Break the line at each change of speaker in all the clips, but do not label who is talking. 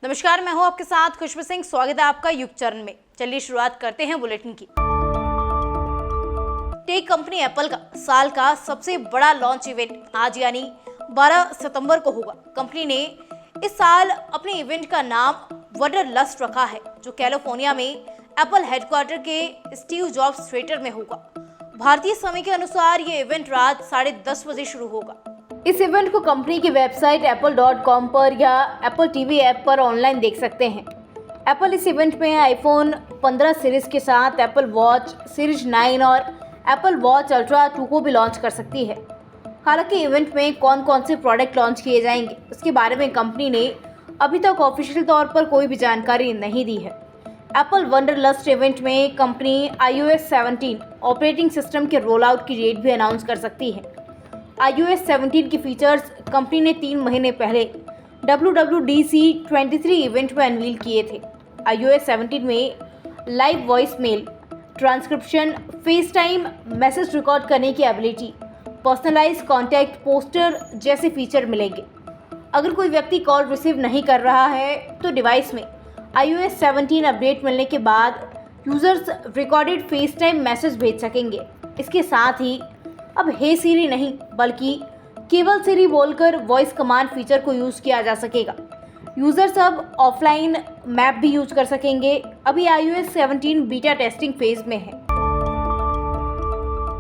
नमस्कार, मैं हूं आपके साथ खुशबू सिंह। स्वागत है आपका युग चरण में। चलिए शुरुआत करते हैं बुलेटिन की। टेक कंपनी एप्पल का साल का सबसे बड़ा लॉन्च इवेंट आज यानी 12 सितंबर को होगा। कंपनी ने इस साल अपने इवेंट का नाम वंडरलस्ट रखा है, जो कैलिफोर्निया में एप्पल हेडक्वार्टर के स्टीव जॉब्स थिएटर में होगा। भारतीय समय के अनुसार ये इवेंट रात 10:30 बजे शुरू होगा। इस इवेंट को कंपनी की वेबसाइट apple.com पर या एप्पल टीवी ऐप पर ऑनलाइन देख सकते हैं। एप्पल इस इवेंट में आईफोन 15 सीरीज के साथ एप्पल वॉच सीरीज 9 और एप्पल वॉच अल्ट्रा 2 को भी लॉन्च कर सकती है। हालांकि इवेंट में कौन कौन से प्रोडक्ट लॉन्च किए जाएंगे, इसके बारे में कंपनी ने अभी तक ऑफिशियल तौर पर कोई भी जानकारी नहीं दी है। एप्पल वंडरलस्ट इवेंट में कंपनी iOS 17 ऑपरेटिंग सिस्टम के रोल आउट की डेट भी अनाउंस कर सकती है। iOS 17 के फीचर्स कंपनी ने 3 महीने पहले WWDC 23 इवेंट में अनवील किए थे। iOS 17 में live voice mail, transcription, FaceTime message record करने की एबिलिटी, पर्सनलाइज कॉन्टैक्ट पोस्टर जैसे फीचर मिलेंगे। अगर कोई व्यक्ति कॉल रिसीव नहीं कर रहा है तो डिवाइस में iOS 17 अपडेट मिलने के बाद users recorded face time message भेज सकेंगे। इसके साथ ही अब हे सीरी नहीं बल्कि केवल सीरी बोलकर वॉइस कमांड फीचर को यूज़ किया जा सकेगा। यूजर्स अब ऑफलाइन मैप भी यूज कर सकेंगे। अभी iOS 17 बीटा टेस्टिंग फेज में है।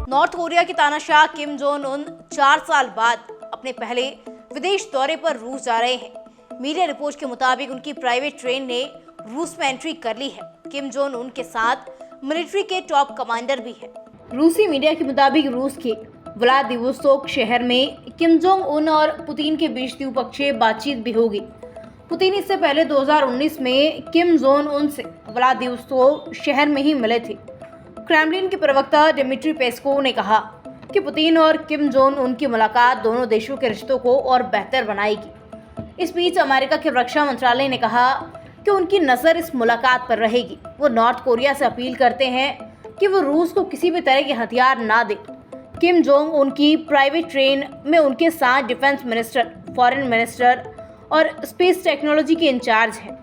नॉर्थ कोरिया के तानाशाह किम जोंग उन 4 साल बाद अपने पहले विदेश दौरे पर रूस जा रहे हैं। मीडिया रिपोर्ट के मुताबिक उनकी प्राइवेट ट्रेन ने रूस में एंट्री कर ली है। किम जोंग उन के साथ मिलिट्री के टॉप कमांडर भी हैं। रूसी मीडिया के मुताबिक रूस के व्लादिवोस्तोक शहर में किम जोंग उन और पुतिन के बीच द्विपक्षीय बातचीत भी होगी। पुतिन इससे पहले 2019 में किम जोंग उन से व्लादिवोस्तोक शहर में ही मिले थे। क्रेमलिन के प्रवक्ता डिमिट्री पेस्कोव ने कहा कि पुतिन और किम जोंग उन की मुलाकात दोनों देशों के रिश्तों को और बेहतर बनाएगी। इस बीच अमेरिका के रक्षा मंत्रालय ने कहा कि उनकी नज़र इस मुलाकात पर रहेगी। वो नॉर्थ कोरिया से अपील करते हैं कि वो रूस को किसी भी तरह के हथियार ना दे। किम जोंग उनकी प्राइवेट ट्रेन में उनके साथ डिफेंस मिनिस्टर, फॉरेन मिनिस्टर और स्पेस टेक्नोलॉजी के इंचार्ज हैं।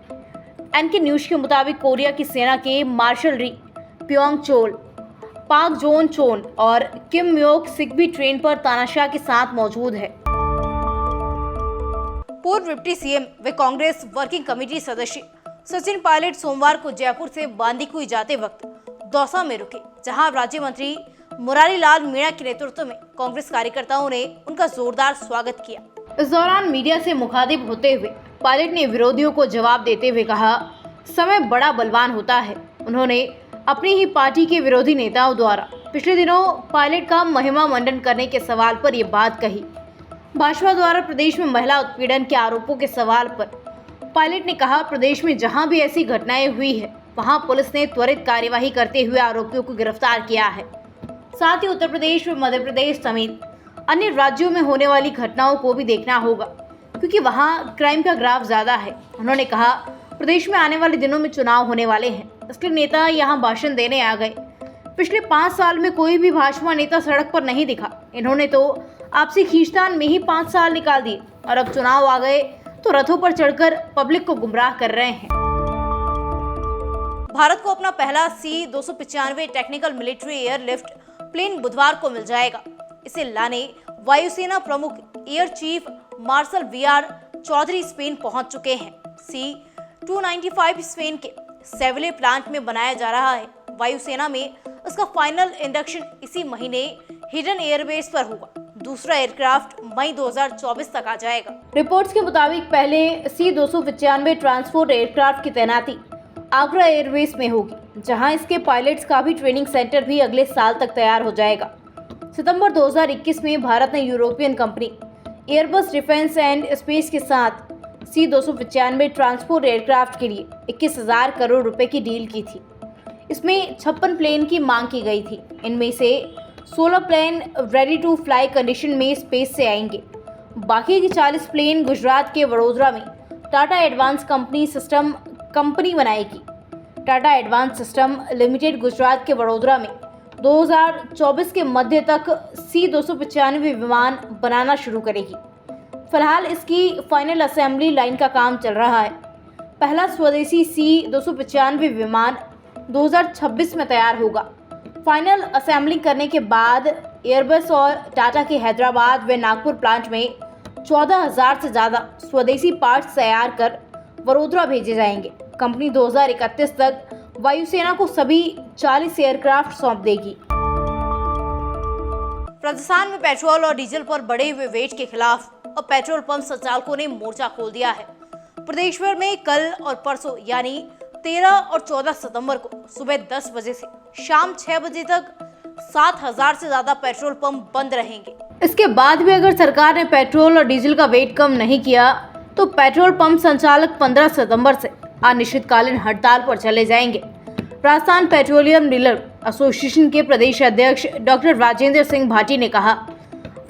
एनके न्यूज़ के मुताबिक कोरिया की सेना के मार्शल री प्योंग चोल, पाक जोन चोन और किम म्योक सिक भी ट्रेन पर तानाशाह के साथ मौजूद है। पूर्व डिप्टी सीएम व कांग्रेस वर्किंग कमेटी सदस्य सचिन पायलट सोमवार को जयपुर से बांदीकुई जाते वक्त दौसा में रुके, जहां राज्य मंत्री मुरारी लाल मीणा के नेतृत्व में कांग्रेस कार्यकर्ताओं ने उनका जोरदार स्वागत किया। इस दौरान मीडिया से मुखातिब होते हुए पायलट ने विरोधियों को जवाब देते हुए कहा, समय बड़ा बलवान होता है। उन्होंने अपनी ही पार्टी के विरोधी नेताओं द्वारा पिछले दिनों पायलट का महिमा मंडन करने के सवाल पर यह बात कही। भाजपा द्वारा प्रदेश में महिला उत्पीड़न के आरोपों के सवाल पर पायलट ने कहा, प्रदेश में जहां भी ऐसी घटनाएं हुई है वहां पुलिस ने त्वरित कार्यवाही करते हुए आरोपियों को गिरफ्तार किया है। साथ ही उत्तर प्रदेश व मध्य प्रदेश समेत अन्य राज्यों में होने वाली घटनाओं को भी देखना होगा, क्योंकि वहां क्राइम का ग्राफ ज्यादा है। उन्होंने कहा, प्रदेश में आने वाले दिनों में चुनाव होने वाले हैं, इसलिए नेता यहां भाषण देने आ गए। पिछले 5 साल में कोई भी भाजपा नेता सड़क पर नहीं दिखा। इन्होंने तो आपसी खींचतान में ही 5 साल निकाल दिए और अब चुनाव आ गए तो रथों पर चढ़कर पब्लिक को गुमराह कर रहे हैं। भारत को अपना पहला C-295 technical military airlift plane बुधवार को मिल जाएगा। इसे लाने वायुसेना प्रमुख air chief marshal VR Chaudhary Spain पहुंच चुके हैं। C-295 स्पेन के सेविले प्लांट में बनाया जा रहा है। वायुसेना में इसका फाइनल इंडक्शन इसी महीने हिडन एयरबेस पर होगा। दूसरा एयरक्राफ्ट मई 2024 तक आ जाएगा। रिपोर्ट्स के मुताबिक पहले C-295 ट्रांसपोर्ट एयरक्राफ्ट की तैनाती आगरा एयरबेस में होगी, जहां इसके पायलट्स का भी ट्रेनिंग सेंटर भी अगले साल तक तैयार हो जाएगा। सितंबर 2021 में भारत ने European company Airbus defence and space के साथ C-295 ट्रांसपोर्ट एयरक्राफ्ट के लिए 21,000 करोड़ रुपए की डील की थी। इसमें 56 प्लेन की मांग की गई थी। इनमें से 16 plane ready to fly condition में स्पेस से आएंगे। बाकी के 40 प्लेन गुजरात के वडोदरा में टाटा एडवांस कंपनी बनाएगी। Tata advance system limited Gujarat के वडोदरा में 2024 के मध्य तक C-295 विमान बनाना शुरू करेगी। फिलहाल इसकी फाइनल असेंबली लाइन का काम चल रहा है। पहला स्वदेशी C-295 विमान 2026 में तैयार होगा। फाइनल असेंबलिंग करने के बाद एयरबस और टाटा के हैदराबाद व नागपुर प्लांट में 14,000 से ज़्यादा स्वदेशी पार्ट्स तैयार कर वडोदरा भेजे जाएंगे। कंपनी 2031 तक वायुसेना को सभी 40 एयरक्राफ्ट सौंप देगी। राजस्थान में पेट्रोल और डीजल पर बढ़े हुए वेट के खिलाफ अब पेट्रोल पंप संचालकों ने मोर्चा खोल दिया है। प्रदेश भर में कल और परसों यानी 13 और 14 सितंबर को सुबह 10 बजे से शाम 6 बजे तक 7,000 से ज्यादा पेट्रोल पंप बंद रहेंगे। इसके बाद भी अगर सरकार ने पेट्रोल और डीजल का वेट कम नहीं किया तो पेट्रोल पंप संचालक 15 सितंबर से अनिश्चितकालीन हड़ताल पर चले जाएंगे। राजस्थान पेट्रोलियम डीलर एसोसिएशन के प्रदेश अध्यक्ष डॉक्टर राजेंद्र सिंह भाटी ने कहा,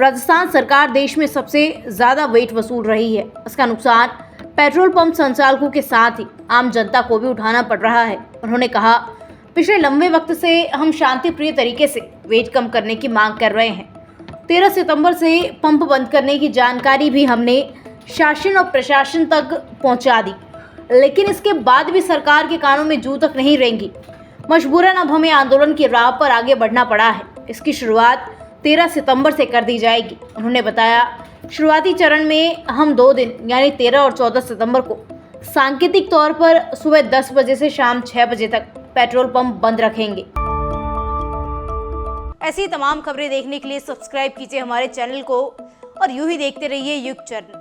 राजस्थान सरकार देश में सबसे ज्यादा वेट वसूल रही है। इसका नुकसान पेट्रोल पंप संचालकों के साथ ही आम जनता को भी उठाना पड़ रहा है। उन्होंने कहा, पिछले लंबे वक्त से हम शांतिप्रिय तरीके से वेट कम करने की मांग कर रहे हैं। 13 सितंबर से पंप बंद करने की जानकारी भी हमने शासन और प्रशासन तक पहुंचा दी, लेकिन इसके बाद भी सरकार के कानों में जू तक नहीं रेंगी। मजबूरन अब हमें आंदोलन की राह पर आगे बढ़ना पड़ा है। इसकी शुरुआत 13 सितंबर से कर दी जाएगी। उन्होंने बताया, शुरुआती चरण में हम 2 दिन यानी 13 और 14 सितंबर को सांकेतिक तौर पर सुबह 10 बजे से शाम 6 बजे तक पेट्रोल पंप बंद रखेंगे। ऐसी तमाम खबरें देखने के लिए सब्सक्राइब कीजिए हमारे चैनल को और यूं ही देखते रहिए युग चैनल।